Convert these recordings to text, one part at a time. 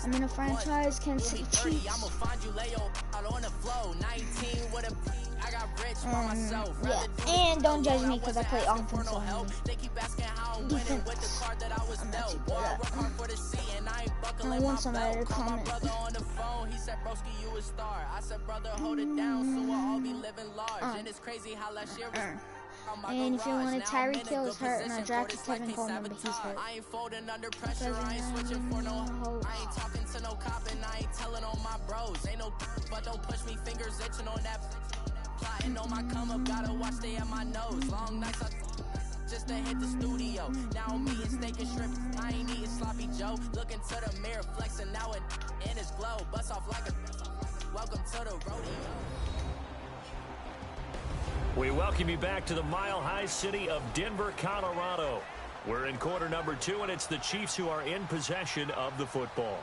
I'm in a franchise, Kansas City Chiefs. Yeah, and don't judge me because I play offense only. Defense, I'm not too good at. I want somebody to comment. And if you wanted, Tyreek Hill is hurt, and I drafted Kevin Coleman, but he's hurt. I ain't talking to no cop, and I ain't telling on my bros. Ain't no, but don't push me, fingers itching on that. Plotting on my come up, gotta watch stay at my nose. Long nights, just to hit the studio. Now I'm eating steak and shrimp. I ain't eating sloppy Joe. Looking to the mirror, flexing now it in his glow. Bust off like a welcome to the rodeo. We welcome you back to the mile-high city of Denver, Colorado. We're in quarter number 2, and it's the Chiefs who are in possession of the football.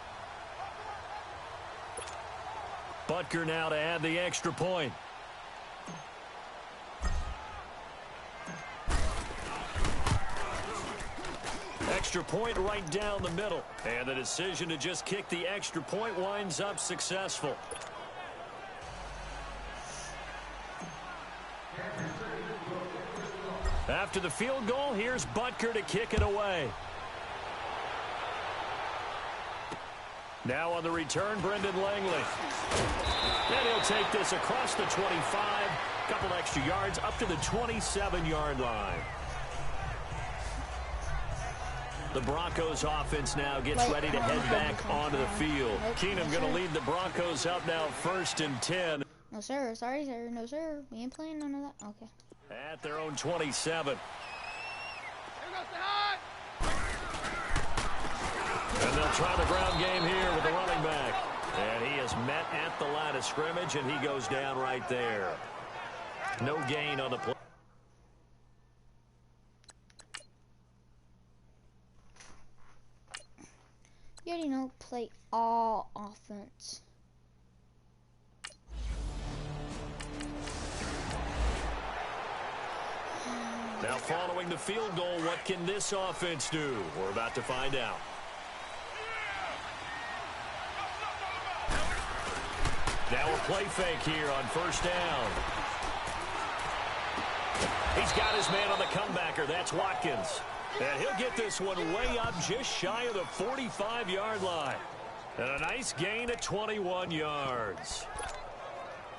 Butker now to add the extra point. Extra point right down the middle. And the decision to just kick the extra point winds up successful. After the field goal, here's Butker to kick it away. Now on the return, Brendan Langley. And he'll take this across the 25. Couple extra yards up to the 27-yard line. The Broncos offense now gets ready to head back onto the field. Keenum going to lead the Broncos up now 1st and 10. No, sir. Sorry, sir. No, sir. We ain't playing none of that. Okay. At their own 27. And they'll try the ground game here with the running back. And he is met at the line of scrimmage, and he goes down right there. No gain on the play. You already know, play all offense. Now following the field goal, what can this offense do? We're about to find out. Now a play fake here on 1st down. He's got his man on the comebacker. That's Watkins. And he'll get this one way up just shy of the 45-yard line. And a nice gain at 21 yards.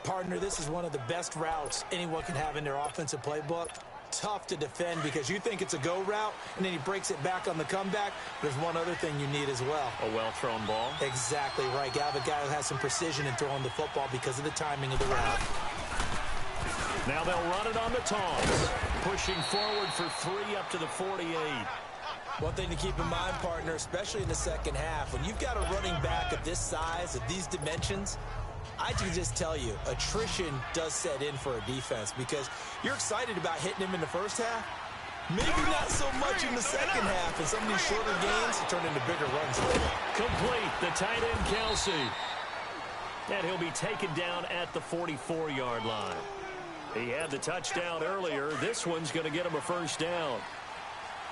Partner, this is one of the best routes anyone can have in their offensive playbook. Tough to defend because you think it's a go route, and then he breaks it back on the comeback. There's one other thing you need as well. A well-thrown ball. Exactly right. You have a guy who has some precision in throwing the football because of the timing of the route. Now they'll run it on the toss. Pushing forward for 3 up to the 48. One thing to keep in mind, partner, especially in the second half, when you've got a running back of this size, of these dimensions, I can just tell you, attrition does set in for a defense because you're excited about hitting him in the first half. Maybe not so much in the second half, and some of these shorter gains turn into bigger runs later. Complete, the tight end Kelsey. And he'll be taken down at the 44-yard line. He had the touchdown earlier. This one's going to get him a 1st down.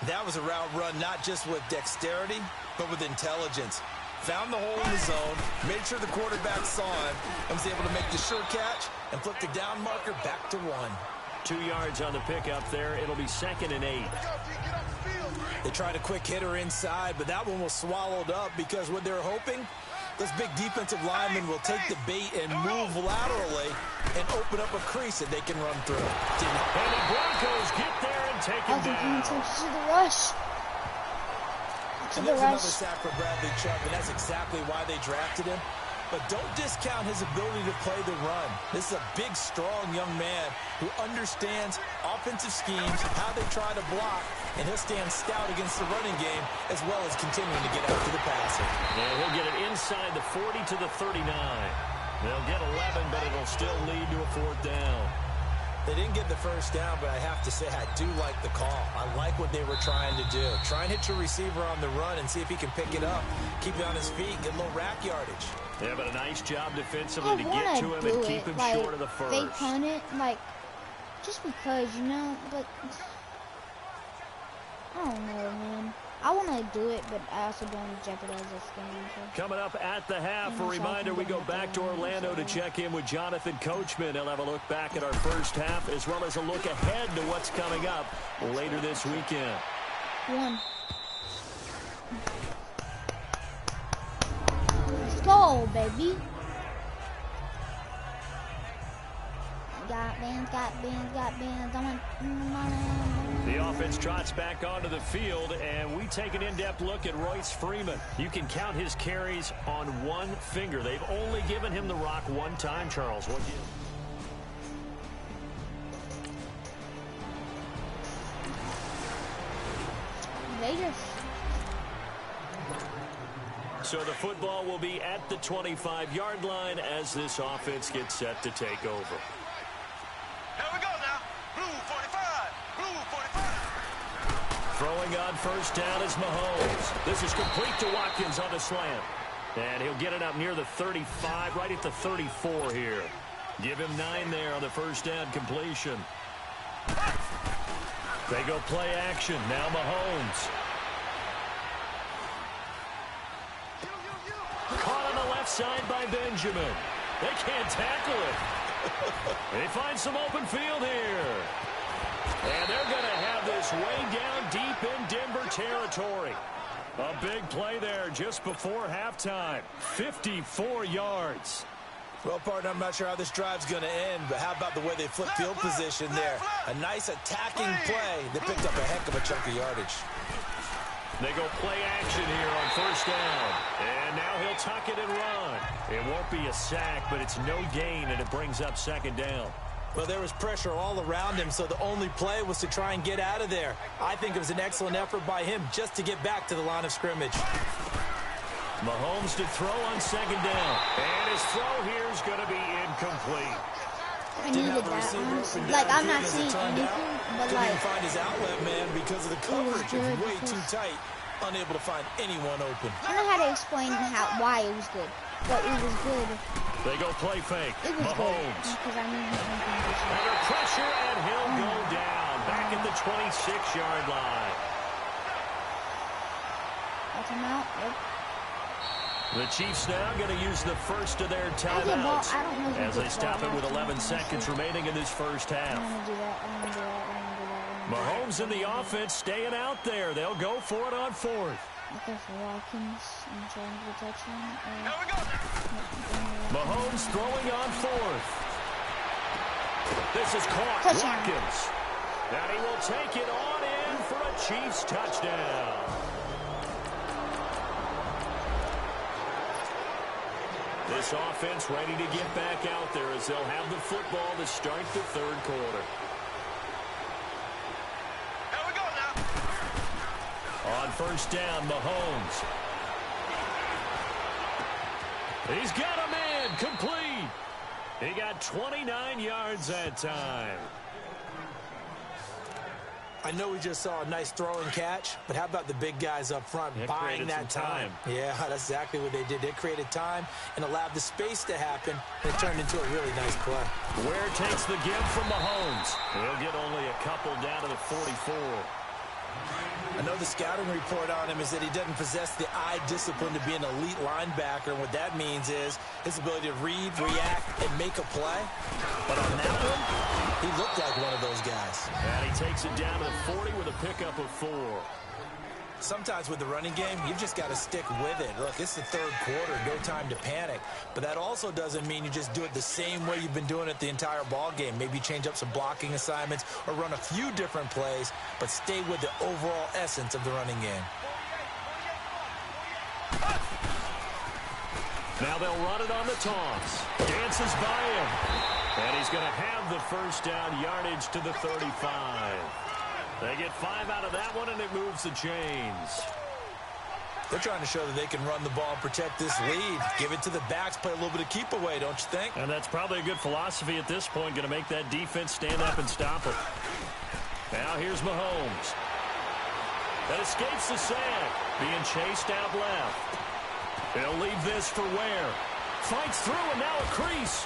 That was a route run not just with dexterity, but with intelligence. Found the hole in the zone, made sure the quarterback saw him, and was able to make the sure catch and flip the down marker back to 1. 2 yards on the pickup there. It'll be 2nd and 8. They tried a quick hitter inside, but that one was swallowed up because what they're hoping, those big defensive linemen will take the bait and move laterally and open up a crease that they can run through. And the Broncos get there and take him down. To the rush. And there's another sack for Bradley Chubb, and that's exactly why they drafted him. But don't discount his ability to play the run. This is a big, strong young man who understands offensive schemes, how they try to block, and he'll stand stout against the running game as well as continuing to get after the passer. And he'll get it inside the 40 to the 39. They'll get 11, but it'll still lead to a 4th down. They didn't get the 1st down, but I have to say I do like the call. I like what they were trying to do. Try and hit your receiver on the run and see if he can pick it up. Keep it on his feet, get a little rack yardage. Yeah, but a nice job defensively to get to him and keep him short of the 1st. They punt it, just because, but I don't know, man. I want to do it, but I also don't want to jeopardize this game. So. Coming up at the half, a reminder, we go back to Orlando to check in with Jonathan Coachman. He'll have a look back at our first half, as well as a look ahead to what's coming up later this weekend. Let's go, baby. Got bands. The offense trots back onto the field, and we take an in-depth look at Royce Freeman. You can count his carries on one finger. They've only given him the rock one time, Charles. What do you... Vegas. So the football will be at the 25-yard line as this offense gets set to take over. Here we go now. Blue 45. Blue 45. Throwing on first down is Mahomes. This is complete to Watkins on the slant. And he'll get it up near the 35, right at the 34 here. Give him 9 there on the first down completion. They go play action. Now Mahomes. Caught on the left side by Benjamin. They can't tackle it. They find some open field here. And they're going to have this way down deep in Denver territory. A big play there just before halftime. 54 yards. Well, partner, I'm not sure how this drive's going to end, but how about the way they flip field position there? A nice attacking play that picked up a heck of a chunk of yardage. They go play action here on first down. And now he'll tuck it and run. It won't be a sack, but it's no gain, and it brings up second down. Well, there was pressure all around him, so the only play was to try and get out of there. I think it was an excellent effort by him just to get back to the line of scrimmage. Mahomes to throw on second down. And his throw here is going to be incomplete. I needed that, honestly. Like, I'm not seeing anything, but like... Didn't find his outlet, man, because of the coverage. It was way too tight. Unable to find anyone open. I don't know how to explain why it was good, but it was good. They go play fake. It was Mahomes. good because I knew he was going to Under pressure, and he'll go down. Back at the 26-yard line. That's him out. Yep. The Chiefs now going to use the first of their timeouts as they stop it with 11 seconds remaining in this first half. Mahomes and the offense staying out there. They'll go for it on fourth. Okay, for Watkins and trying to touchdown. Mahomes throwing on fourth. This is caught. Touchdown. Watkins. And he will take it on in for a Chiefs touchdown. This offense ready to get back out there as they'll have the football to start the third quarter. Here we go now. On first down, Mahomes. He's got a man complete. He got 29 yards that time. I know we just saw a nice throw and catch, but how about the big guys up front buying that time? Yeah, that's exactly what they did. They created time and allowed the space to happen, and it turned into a really nice play. Ware takes the give from Mahomes. He'll get only a couple down to the 44. I know the scouting report on him is that he doesn't possess the eye discipline to be an elite linebacker, and what that means is his ability to read, react, and make a play. But on that one, he looked like one of those guys. And he takes it down to the 40 with a pickup of 4. Sometimes with the running game, you've just got to stick with it. Look, it's the third quarter, no time to panic. But that also doesn't mean you just do it the same way you've been doing it the entire ball game. Maybe change up some blocking assignments or run a few different plays, but stay with the overall essence of the running game. Now they'll run it on the toss. Dances by him. And he's going to have the first down yardage to the 35. They get 5 out of that one, and it moves the chains. They're trying to show that they can run the ball and protect this lead. Give it to the backs, play a little bit of keep away, don't you think? And that's probably a good philosophy at this point, going to make that defense stand up and stop it. Now here's Mahomes. That escapes the sack, being chased out left. He'll leave this for Ware. Fights through, and now a crease.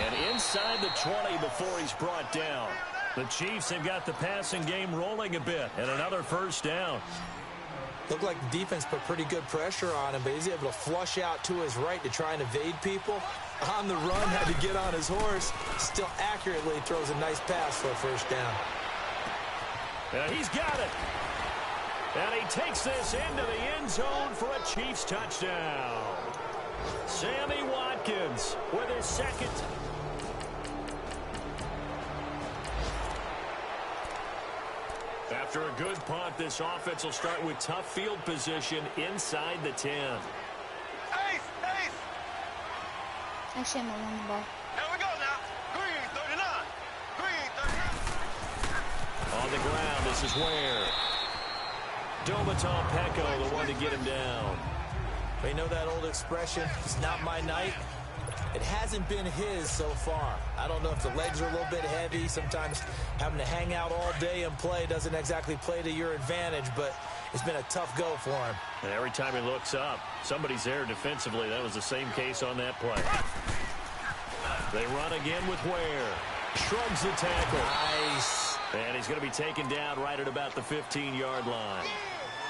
And inside the 20 before he's brought down. The Chiefs have got the passing game rolling a bit, and another first down. Looked like the defense put pretty good pressure on him, but he's able to flush out to his right to try and evade people. On the run, had to get on his horse. Still accurately throws a nice pass for a first down. And he's got it. And he takes this into the end zone for a Chiefs touchdown. Sammy Watkins with his second. After a good punt, this offense will start with tough field position inside the 10. Ace! Actually, I'm on the ball. Here we go now. Green 39. Green 39. On the ground, this is where Domaton Pecco, the one to get him down. But you know that old expression, it's not my night? It hasn't been his so far. I don't know if the legs are a little bit heavy. Sometimes having to hang out all day and play doesn't exactly play to your advantage, but it's been a tough go for him. And every time he looks up, somebody's there defensively. That was the same case on that play. They run again with Ware. Shrugs the tackle. Nice. And he's going to be taken down right at about the 15-yard line.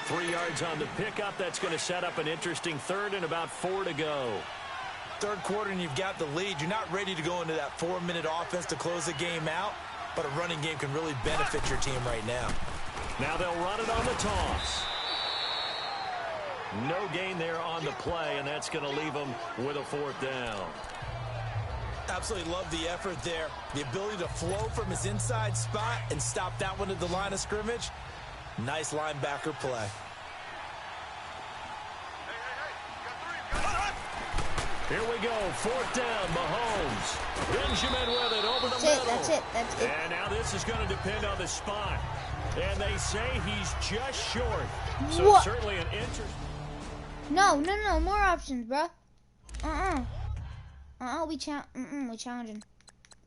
3 yards on the pickup. That's going to set up an interesting third and about 4 to go. Third quarter and you've got the lead. You're not ready to go into that 4-minute offense to close the game out, but a running game can really benefit your team right now. Now they'll run it on the toss. No gain there on the play, and that's going to leave them with a 4th down. Absolutely love the effort there. The ability to flow from his inside spot and stop that one at the line of scrimmage. Nice linebacker play. Here we go, 4th down, Mahomes. Benjamin with it over the middle. That's it. And now this is going to depend on the spot. And they say he's just short. So What? Certainly an interest. No, more options, bro. We challenging.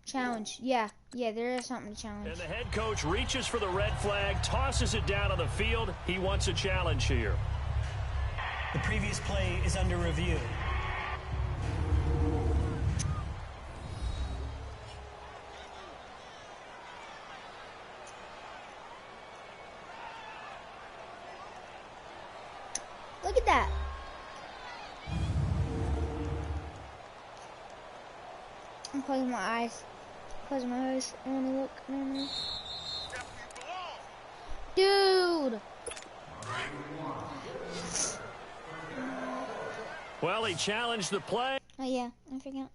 Challenge. Yeah, there is something to challenge. And the head coach reaches for the red flag, tosses it down on the field. He wants a challenge here. The previous play is under review. Look at that. I'm closing my eyes. Closing my eyes. I want to look. Dude. Well, he challenged the play. Oh yeah, I forgot.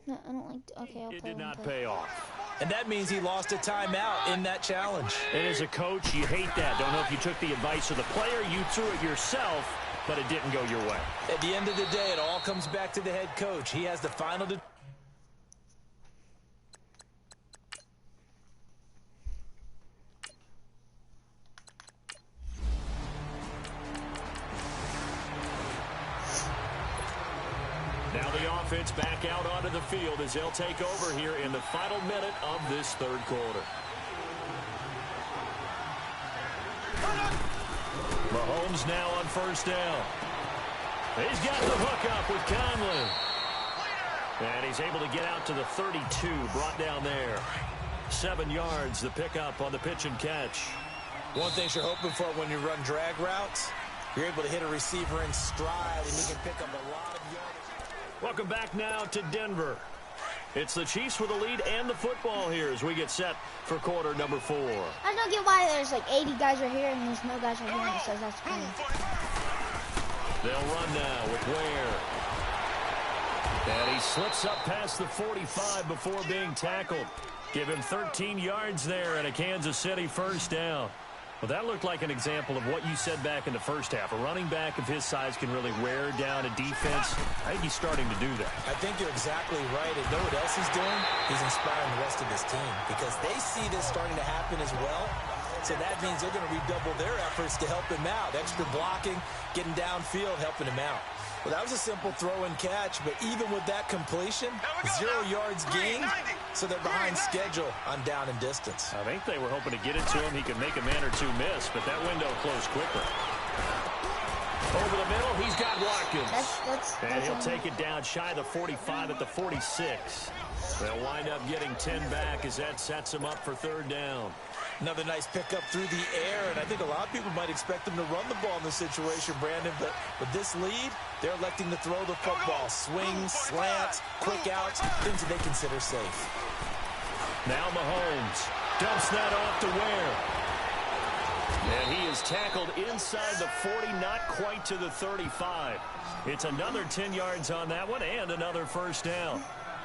No, I don't like. Okay, I'll play. It did not pay off. And that means he lost a timeout in that challenge. And as a coach, you hate that. Don't know if you took the advice of the player, you threw it yourself, but it didn't go your way. At the end of the day, it all comes back to the head coach. He has the final. Now the offense back out onto the field as they'll take over here in the final minute of this third quarter. Mahomes now on 1st down. He's got the hook up with Conley. And he's able to get out to the 32, brought down there. 7 yards, the pickup on the pitch and catch. One thing you're hoping for when you run drag routes, you're able to hit a receiver in stride and he can pick up a lot of yards. Welcome back now to Denver. It's the Chiefs with the lead and the football here as we get set for quarter number 4. I don't get why there's like 80 guys right here and there's no guys right here, and it says that's funny. They'll run now with Ware. And he slips up past the 45 before being tackled. Give him 13 yards there and a Kansas City 1st down. Well, that looked like an example of what you said back in the first half. A running back of his size can really wear down a defense. I think he's starting to do that. I think you're exactly right. And know what else he's doing? He's inspiring the rest of his team because they see this starting to happen as well. So that means they're going to redouble their efforts to help him out. Extra blocking, getting downfield, helping him out. Well, that was a simple throw and catch, but even with that completion, 0 yards gained, so they're behind schedule on down and distance. I think they were hoping to get it to him. He could make a man or two miss, but that window closed quickly. Over the middle, he's got Watkins. And he'll take it down shy of the 45 at the 46. They'll wind up getting 10 back as that sets him up for 3rd down. Another nice pickup through the air, and I think a lot of people might expect them to run the ball in this situation, Brandon, but with this lead, they're electing to throw the football. Swings, slants, quick outs, things that they consider safe. Now Mahomes dumps that off to Ware. And he is tackled inside the 40, not quite to the 35. It's another 10 yards on that one and another first down.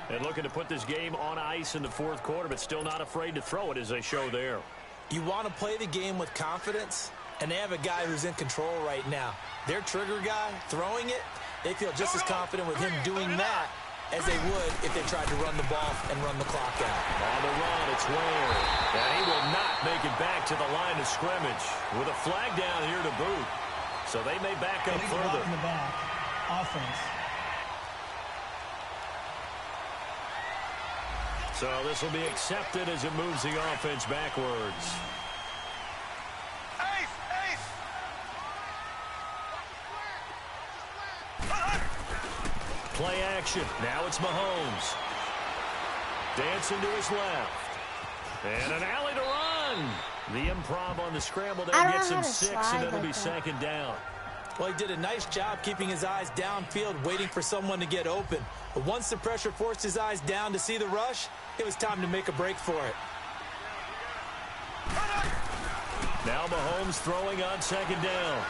And looking to put this game on ice in the fourth quarter, but still not afraid to throw it as they show there. You want to play the game with confidence, and they have a guy who's in control right now. Their trigger guy throwing it, they feel just as confident with him doing that as they would if they tried to run the ball and run the clock out. On the run, it's Ware. And he will not make it back to the line of scrimmage with a flag down here to boot. So they may back up further. In the back. Offense. So this will be accepted as it moves the offense backwards. Play action. Now it's Mahomes. Dancing to his left. And an alley to run. The improv on the scramble there gets him 6, and it'll be second down. Well, he did a nice job keeping his eyes downfield, waiting for someone to get open. But once the pressure forced his eyes down to see the rush, it was time to make a break for it. Now Mahomes throwing on second down.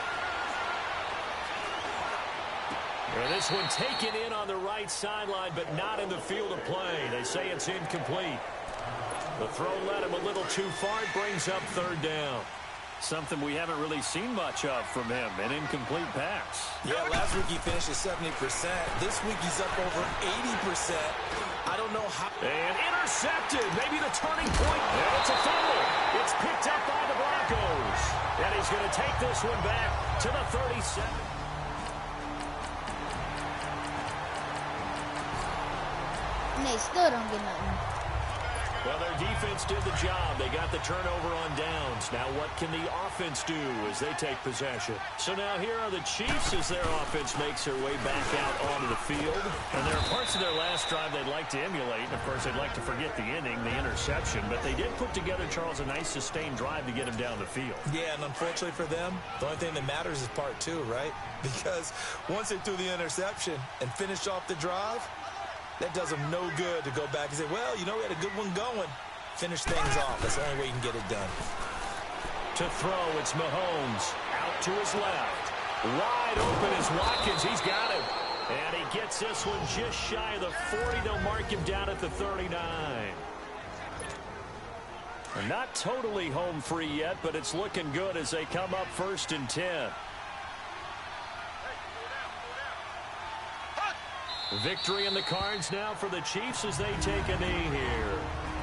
And this one taken in on the right sideline, but not in the field of play. They say it's incomplete. The throw led him a little too far. It brings up third down. Something we haven't really seen much of from him, an incomplete pass. Yeah, last week he finished at 70%. This week he's up over 80%. I don't know how. And intercepted, maybe the turning point. And it's a fumble. It's picked up by the Broncos. And he's going to take this one back to the 37. And they still don't get nothing. Well, their defense did the job. They got the turnover on downs. Now what can the offense do as they take possession? So now here are the Chiefs as their offense makes their way back out onto the field. And there are parts of their last drive they'd like to emulate. And, of course, they'd like to forget the inning, the interception. But they did put together, Charles, a nice sustained drive to get him down the field. Yeah, and unfortunately for them, the only thing that matters is part 2, right? Because once they threw the interception and finished off the drive, that does them no good to go back and say, well, you know, we had a good one going. Finish things off. That's the only way you can get it done. To throw, it's Mahomes. Out to his left. Wide open is Watkins. He's got him. And he gets this one just shy of the 40. They'll mark him down at the 39. And not totally home free yet, but it's looking good as they come up 1st and 10. Victory in the cards now for the Chiefs as they take a knee here.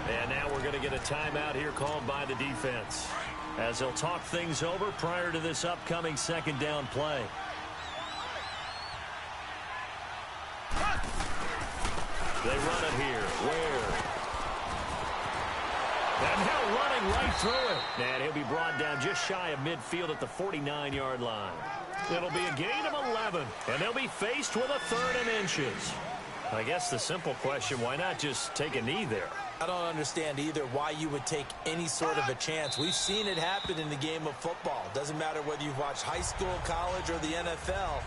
And now we're going to get a timeout here called by the defense as they'll talk things over prior to this upcoming second down play. They run it here. Ware. And now running right through it. And he'll be brought down just shy of midfield at the 49-yard line. It'll be a gain of 11, and they'll be faced with a 3rd and inches. I guess the simple question, why not just take a knee there? I don't understand either why you would take any sort of a chance. We've seen it happen in the game of football. Doesn't matter whether you've watched high school, college, or the NFL.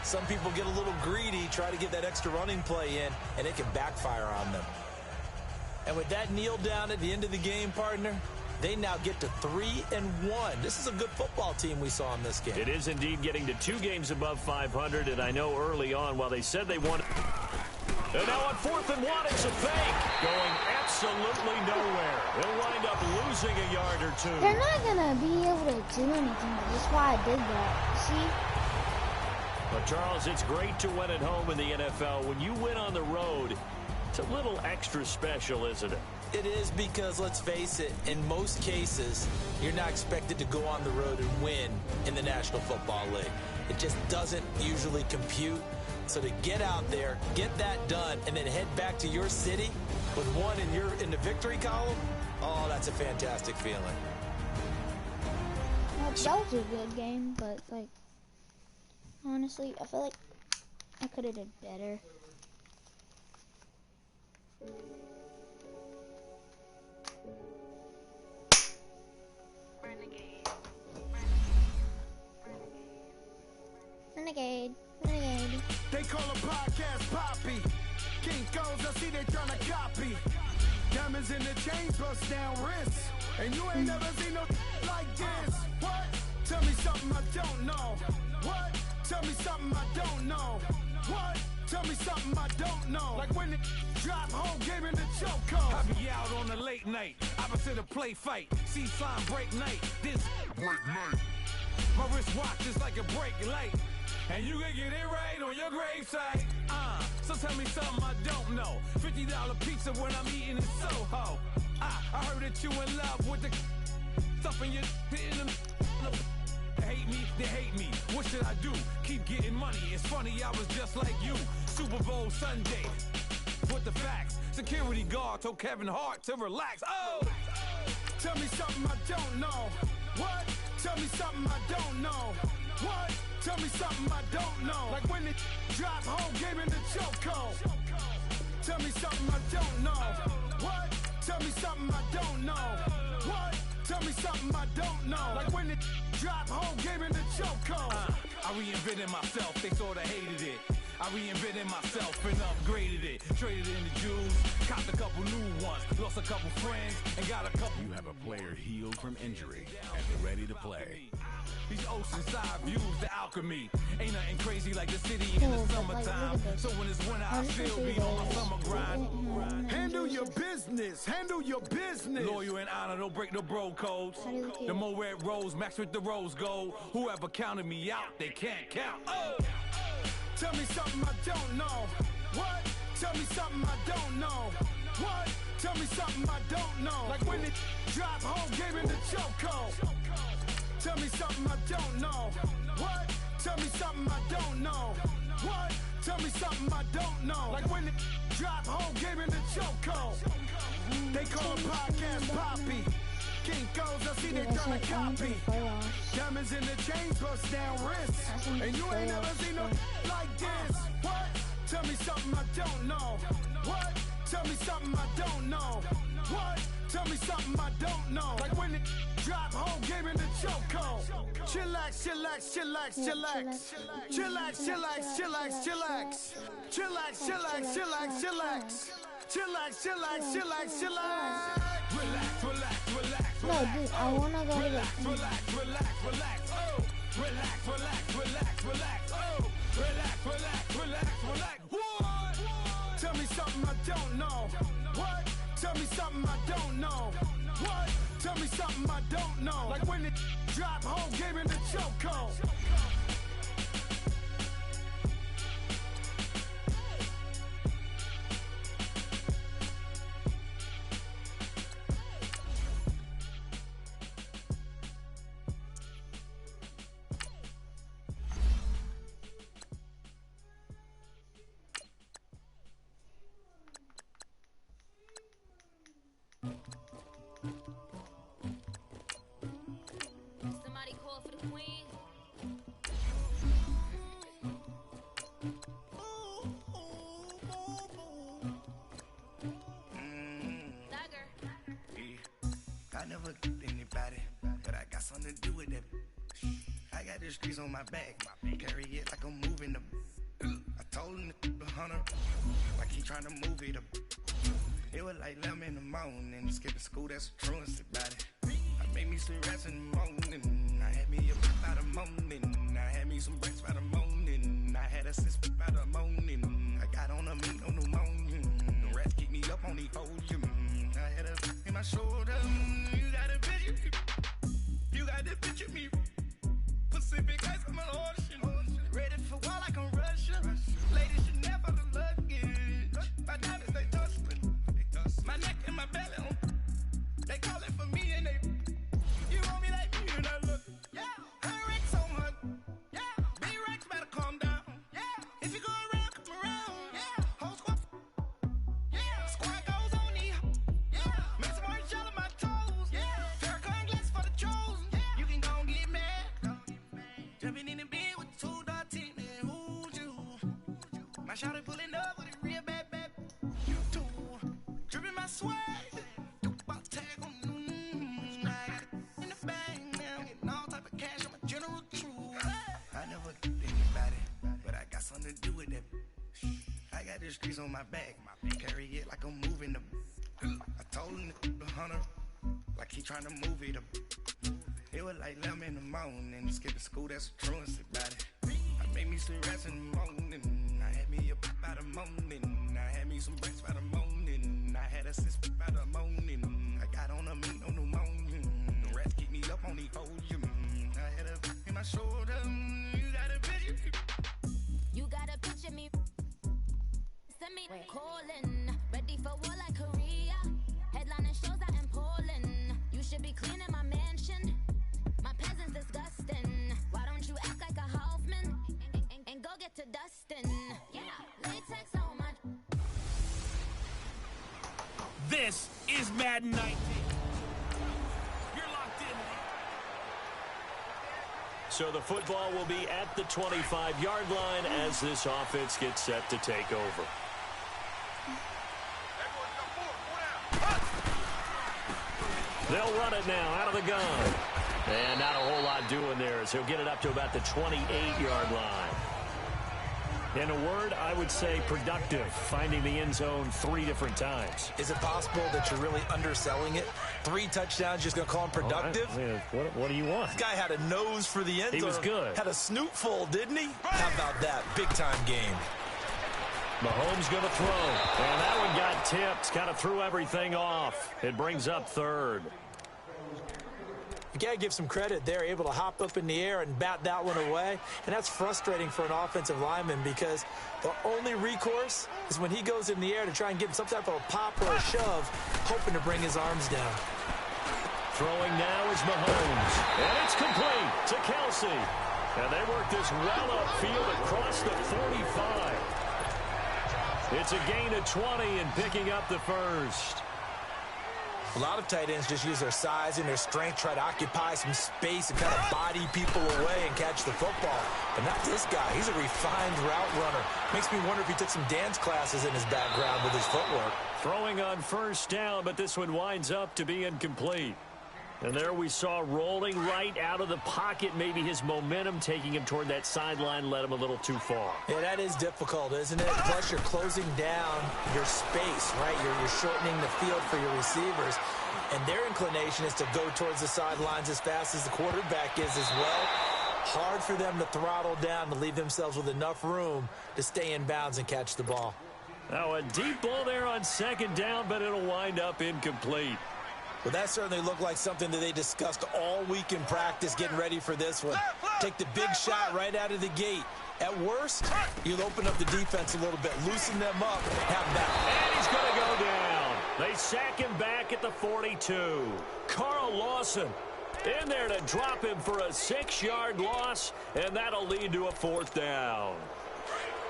Some people get a little greedy, try to get that extra running play in, and it can backfire on them. And with that kneel down at the end of the game, partner, they now get to 3-1. This is a good football team we saw in this game. It is indeed getting to 2 games above 500, and I know early on, while they said they wanted... And now on 4th and 1, it's a fake. Going absolutely nowhere. They'll wind up losing a yard or 2. They're not going to be able to do anything. That's why I did that. See? Well, Charles, it's great to win at home in the NFL. When you win on the road, it's a little extra special, isn't it? It is because, let's face it, in most cases, you're not expected to go on the road and win in the National Football League. It just doesn't usually compute. So to get out there, get that done, and then head back to your city with one in the victory column, oh, that's a fantastic feeling. Well, that was a good game, but, like, honestly, I feel like I could have did better. Renegade. Renegade. They call a podcast Poppy. King goes, I see they tryna copy. Diamonds in the chains, bust down wrists. And you ain't never seen no like this. What? Tell me something I don't know. What? Tell me something I don't know. What? Tell me something I don't know. Like when it drop home, game in the chokehold. I be out on a late night, opposite a play fight. See slime break night, this break night. My wristwatch is like a brake light. And you can get it right on your gravesite. So tell me something I don't know. $50 pizza when I'm eating in Soho. I heard that you in love with the stuff in your in the hate me, they hate me. What should I do? Keep getting money. It's funny, I was just like you. Super Bowl Sunday. With the facts. Security guard told Kevin Hart to relax. Oh! Tell me something I don't know. What? Tell me something I don't know. What? Tell me something I don't know. Like when it drop home, game in the chokehold. Tell me something I don't know. What? Tell me something I don't know. What? Tell me something I don't know. Like when it drop home, game in the chokehold. I reinvented myself, they sorta hated it. I reinvented myself and upgraded it. Traded in the Jews, copped a couple new ones, lost a couple friends, and got a couple. You have a player healed from injury and ready to play. These oceanside views, the alchemy. Ain't nothing crazy like the city in the summertime. So when it's winter, I still be on my summer grind. Handle your business, handle your business. Loyal and honor, don't break no bro codes. The more red rose, max with the rose gold. Whoever counted me out, they can't count. Oh! Tell me something I don't know. What? Tell me something I don't know. What? Tell me something I don't know. Like when it drop home, game in the chokehold. Tell me something I don't know. What? Tell me something I don't know. What? Tell me something I don't know. Like when it drop home, game in the chokehold. They call a podcast Poppy. King goes, I see they tryna copy. Diamonds in the chains, bust down wrists. And you ain't never seen no like this. What? Tell me something I don't know. What? Tell me something I don't know. What? Tell me something I don't know. Like when it drop home, game in the chokehold. Chillax, chillax, chillax, chillax. Chillax, chillax, chillax, chillax. Chillax, chillax, chillax, chillax. Chillax, chillax, chillax, chillax. Relax, relax, relax, No, dude, I wanna go to the. relax, relax, oh! Relax, relax, relax, relax, oh! Relax, relax, relax, relax. What? Tell me something I don't know. What? Tell me something I don't know. What? Tell me something I don't know. Like when it drop home, game in the chokehold. Somebody call for the queen. Dagger. I never get anybody, but I got something to do with that. I got the streets on my back, carry it like I'm moving the. I told him the hunter, like he trying to move it up. It was like 11 in the morning, skipping school, that's a truancy about it. I made me some rats in the morning, I had me a pop by the morning, I had me some breaks by the morning, I had a sis by the morning, I got on a meat on the morning, the rats keep me up on the podium, I had a in my shoulder, you got a bitch, you got this bitch of me, Pacific ice on my ocean, ready for war like I'm Russian, ladies should never the luggage, my diamonds they tussling, my neck and my belly on, they calling for me and they, you want me like me and I look, yeah, her Rex on her, yeah, big Rex better calm down, yeah, if you go around, come around, yeah, whole squad, yeah, squad goes on the, yeah, make some orange gel on my toes, yeah, Farrakhan glass for the chosen, yeah, you can go and get mad, jumping in the bed with 2 dark teeth, and who's you, my shawty pulling up with a real bad, you too, dripping my swag, tag on, I got it in the bag now, getting all type of cash, I'm a general true. I never get anybody, something to do with that. I got the streets on my back. Carry it like I'm moving the. I told him the hunter, like he trying to move it up. It was like 11 in the morning. Skip to school, that's a truancy about it. I made me some rest in the morning. I had me a pop by the morning. I had me some breaks by the morning. I had a sis by the morning. I got on a meat on the morning. The rats keep me up on the podium. I had a in my shoulder. You got a picture. You got a picture me. Send me calling. Ready for war like Korea. Headlining shows out in Poland. You should be cleaning my mansion. My peasants disgusting. Why don't you act like a Hoffman and go get to Dustin? Yeah, latex on my. This is Madden 19. You're locked in. So the football will be at the 25-yard line as this offense gets set to take over. They'll run it now out of the gun. And not a whole lot doing there as he'll get it up to about the 28-yard line. In a word, I would say productive, finding the end zone 3 different times. Is it possible that you're really underselling it? 3 touchdowns, just going to call him productive? What do you want? This guy had a nose for the end zone. He was good. Had a snoot full, didn't he? How about that? Big-time game. Mahomes going to throw. And that one got tipped. Kind of threw everything off. It brings up 3rd. You got to give some credit. They're able to hop up in the air and bat that one away. And that's frustrating for an offensive lineman because the only recourse is when he goes in the air to try and get some type of a pop or a shove, hoping to bring his arms down. Throwing now is Mahomes. And it's complete to Kelsey. And they work this well upfield across the 45. It's a gain of 20 and picking up the first. A lot of tight ends just use their size and their strength, try to occupy some space and kind of body people away and catch the football. But not this guy. He's a refined route runner. Makes me wonder if he took some dance classes in his background with his footwork. Throwing on first down, but this one winds up to be incomplete. And there we saw rolling right out of the pocket. Maybe his momentum taking him toward that sideline led him a little too far. Yeah, that is difficult, isn't it? Plus, you're closing down your space, right? You're shortening the field for your receivers. And their inclination is to go towards the sidelines as fast as the quarterback is as well. Hard for them to throttle down to leave themselves with enough room to stay in bounds and catch the ball. Now, a deep ball there on second down, but it'll wind up incomplete. Well, that certainly looked like something that they discussed all week in practice getting ready for this one. Take the big shot right out of the gate. At worst, you'll open up the defense a little bit, loosen them up, have that. And he's going to go down. They sack him back at the 42. Carl Lawson in there to drop him for a 6-yard loss, and that'll lead to a 4th down.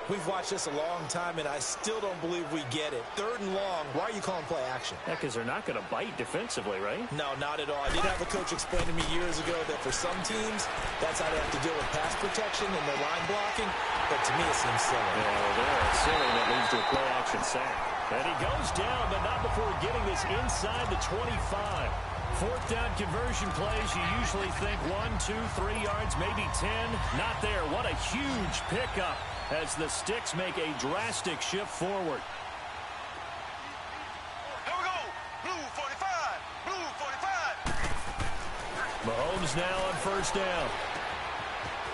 We've watched this a long time, and I still don't believe we get it. 3rd and long, why are you calling play action? Yeah, because they're not going to bite defensively, right? No, not at all. I did have a coach explain to me years ago that for some teams, that's how they have to deal with pass protection and their line blocking. But to me, it seems silly. Yeah, well, they're silly. That leads to a play action sack. And he goes down, but not before getting this inside the 25. 4th down conversion plays, you usually think 1, 2, 3 yards, maybe 10. Not there. What a huge pickup as the Sticks make a drastic shift forward. Here we go. Blue 45. Blue 45. Mahomes now on first down.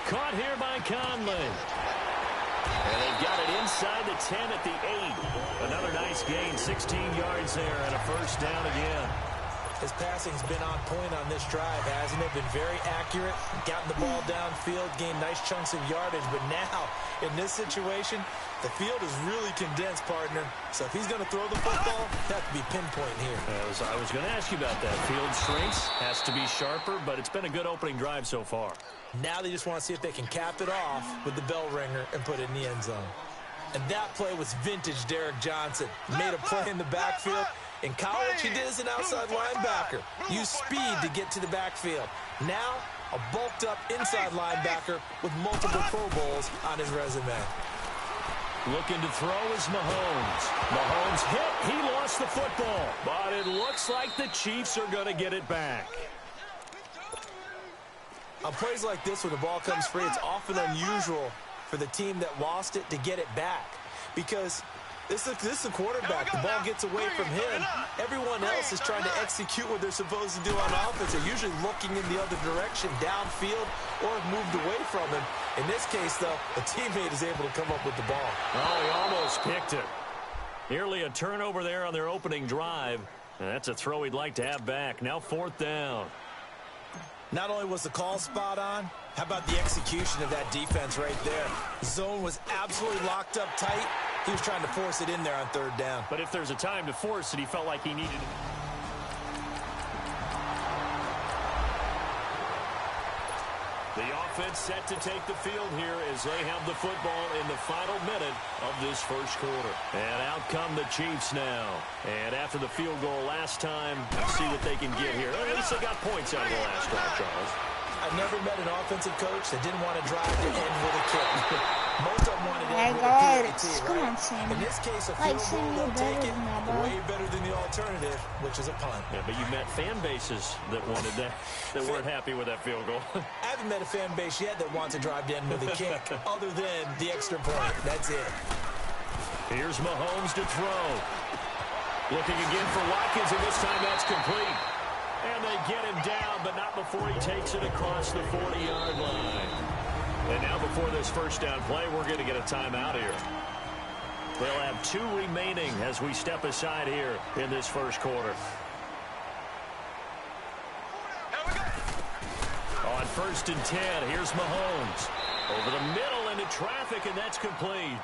Caught here by Conley. And they've got it inside the 10 at the 8. Another nice gain, 16 yards there, and a first down again. His passing's been on point on this drive, hasn't it? Been very accurate, gotten the ball downfield, gained nice chunks of yardage. But now, in this situation, the field is really condensed, partner. So if he's going to throw the football, that could be pinpoint here. I was going to ask you about that. Field strength has to be sharper, but it's been a good opening drive so far. Now they just want to see if they can cap it off with the bell ringer and put it in the end zone. And that play was vintage Derek Johnson. Made a play in the backfield. In college, he did as an outside linebacker. Used speed to get to the backfield. Now, a bulked-up inside linebacker with multiple Pro Bowls on his resume. Looking to throw is Mahomes. Mahomes hit. He lost the football. But it looks like the Chiefs are going to get it back. On plays like this, when the ball comes free, it's often unusual for the team that lost it to get it back. Because this is a quarterback. The ball gets away from him. Everyone else is trying to execute what they're supposed to do on offense. They're usually looking in the other direction, downfield, or moved away from him. In this case, though, a teammate is able to come up with the ball. Oh, he almost picked it. Nearly a turnover there on their opening drive. And that's a throw he'd like to have back. Now 4th down. Not only was the call spot on, how about the execution of that defense right there? The zone was absolutely locked up tight. He was trying to force it in there on 3rd down. But if there's a time to force it, he felt like he needed it. The offense set to take the field here as they have the football in the final minute of this first quarter. And out come the Chiefs now. And after the field goal last time, let's see what they can get here. At least they got points out of the last drive, Charles. I've never met an offensive coach that didn't want to drive to end with a kick. Most of them wanted to end with a PAT, right? In this case, a field goal, they'll take it way better than the alternative, which is a punt. Yeah, but you met fan bases that wanted that, that weren't happy with that field goal. I haven't met a fan base yet that wants to drive to end with a kick, other than the extra point. That's it. Here's Mahomes to throw. Looking again for Watkins, and this time that's complete. And they get him down, but not before he takes it across the 40-yard line. And now before this first down play, we're going to get a timeout here. They'll have 2 remaining as we step aside here in this first quarter. On 1st and 10, here's Mahomes. Over the middle into traffic, and that's complete.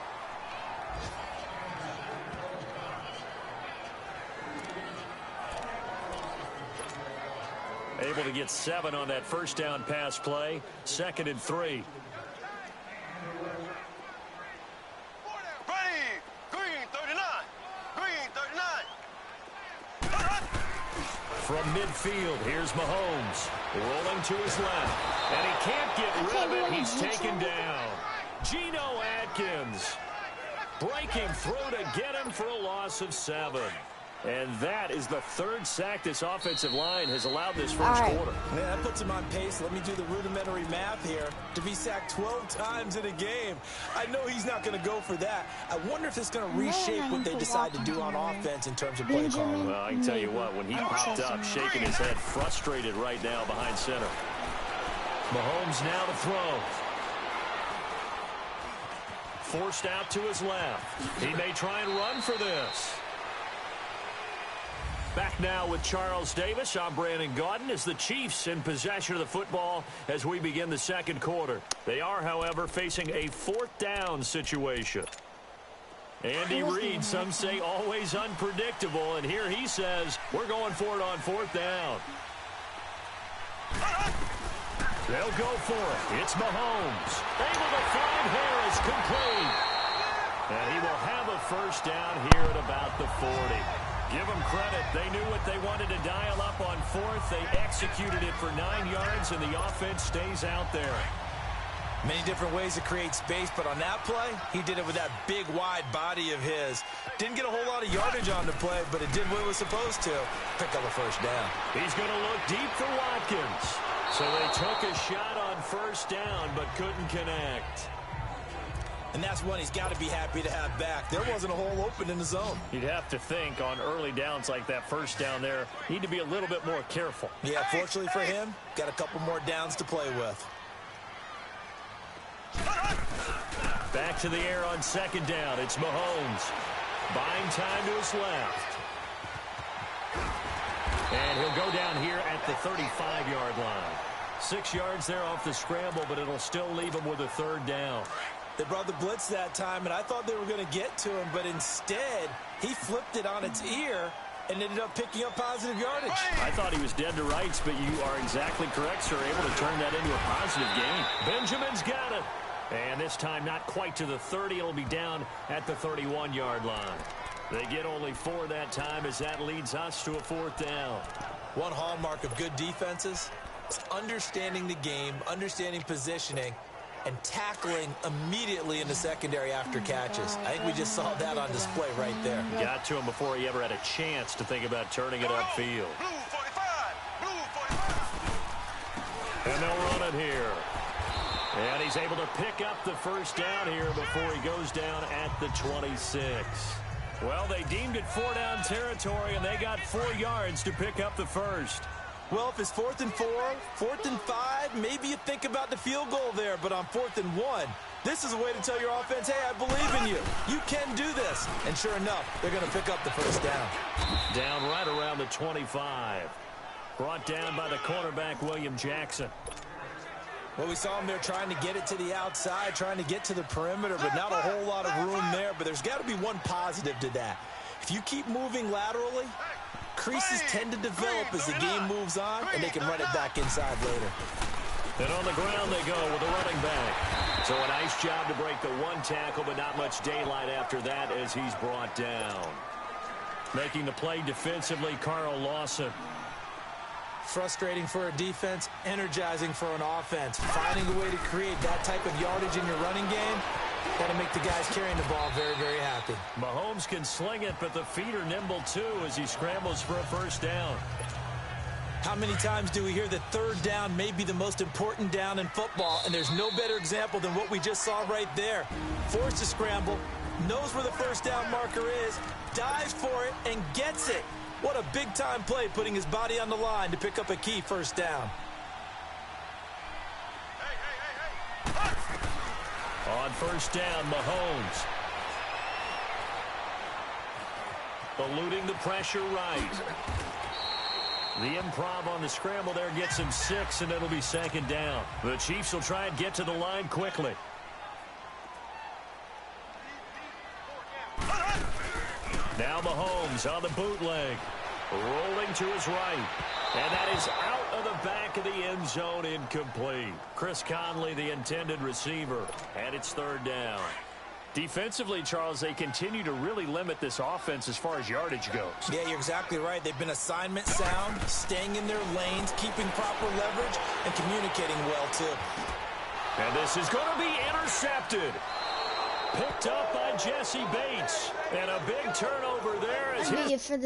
Able to get 7 on that first down pass play. 2nd and 3. From midfield, here's Mahomes. Rolling to his left. And he can't get rid of it. He's taken down. Geno Atkins breaking through to get him for a loss of 7. And that is the 3rd sack this offensive line has allowed this first quarter. Man, that puts him on pace. Let me do the rudimentary math here. To be sacked 12 times in a game, I know he's not going to go for that. I wonder if it's going to reshape what they decide to do on offense in terms of play calling. Well, I can tell you what, when he popped up, shaking his head, frustrated right now behind center. Mahomes now to throw. Forced out to his left. He may try and run for this. Back now with Charles Davis. I'm Brandon Gaudin as the Chiefs in possession of the football as we begin the second quarter. They are, however, facing a 4th down situation. Andy Reid, some say always unpredictable, and here he says we're going for it on 4th down. They'll go for it. It's Mahomes. Able to find Harris, complete. And he will have a first down here at about the 40. Give them credit. They knew what they wanted to dial up on 4th. They executed it for 9 yards, and the offense stays out there. Many different ways to create space, but on that play, he did it with that big, wide body of his. Didn't get a whole lot of yardage on the play, but it did what it was supposed to. Pick up a first down. He's going to look deep for Watkins. So they took a shot on 1st down, but couldn't connect. And that's one he's got to be happy to have back. There wasn't a hole open in the zone. You'd have to think on early downs like that first down there, need to be a little bit more careful. Yeah, fortunately for him, got a couple more downs to play with. Back to the air on 2nd down. It's Mahomes. Buying time to his left. And he'll go down here at the 35-yard line. 6 yards there off the scramble, but it'll still leave him with a 3rd down. They brought the blitz that time, and I thought they were going to get to him, but instead, he flipped it on its ear and ended up picking up positive yardage. I thought he was dead to rights, but you are exactly correct, sir. Able to turn that into a positive gain. Benjamin's got it. And this time not quite to the 30. It'll be down at the 31-yard line. They get only 4 that time as that leads us to a 4th down. One hallmark of good defenses is understanding the game, understanding positioning, and tackling immediately in the secondary after catches. I think we just saw that on display right there. Got to him before he ever had a chance to think about turning it upfield. And they'll run it here. And he he's able to pick up the first down here before he goes down at the 26. Well, they deemed it 4-down territory, and they got 4 yards to pick up the first. Well, if it's 4th and 4, 4th and 5, maybe you think about the field goal there. But on 4th and 1, this is a way to tell your offense, hey, I believe in you. You can do this. And sure enough, they're going to pick up the first down. Down right around the 25. Brought down by the cornerback, William Jackson. Well, we saw him there trying to get it to the outside, trying to get to the perimeter, but not a whole lot of room there. But there's got to be one positive to that. If you keep moving laterally, creases tend to develop as the game moves on, and they can run it back inside later. And on the ground they go with a running back. So a nice job to break the 1 tackle, but not much daylight after that as he's brought down. Making the play defensively, Carl Lawson. Frustrating for a defense, energizing for an offense. Finding a way to create that type of yardage in your running game, got to make the guys carrying the ball very, very happy. Mahomes can sling it, but the feet are nimble too as he scrambles for a first down. How many times do we hear that 3rd down may be the most important down in football, and there's no better example than what we just saw right there. Forced to scramble, knows where the first down marker is, dives for it, and gets it. What a big-time play, putting his body on the line to pick up a key first down. On first down, Mahomes. Eluding the pressure right. The improv on the scramble there gets him 6, and it'll be 2nd down. The Chiefs will try and get to the line quickly. Now Mahomes on the bootleg. Rolling to his right. And that is out of the back of the end zone, incomplete. Chris Conley, the intended receiver, and it's 3rd down. Defensively, Charles, they continue to really limit this offense as far as yardage goes. Yeah, you're exactly right. They've been assignment sound, staying in their lanes, keeping proper leverage, and communicating well, too. And this is going to be intercepted. Picked up by Jesse Bates. And a big turnover there as I need it for the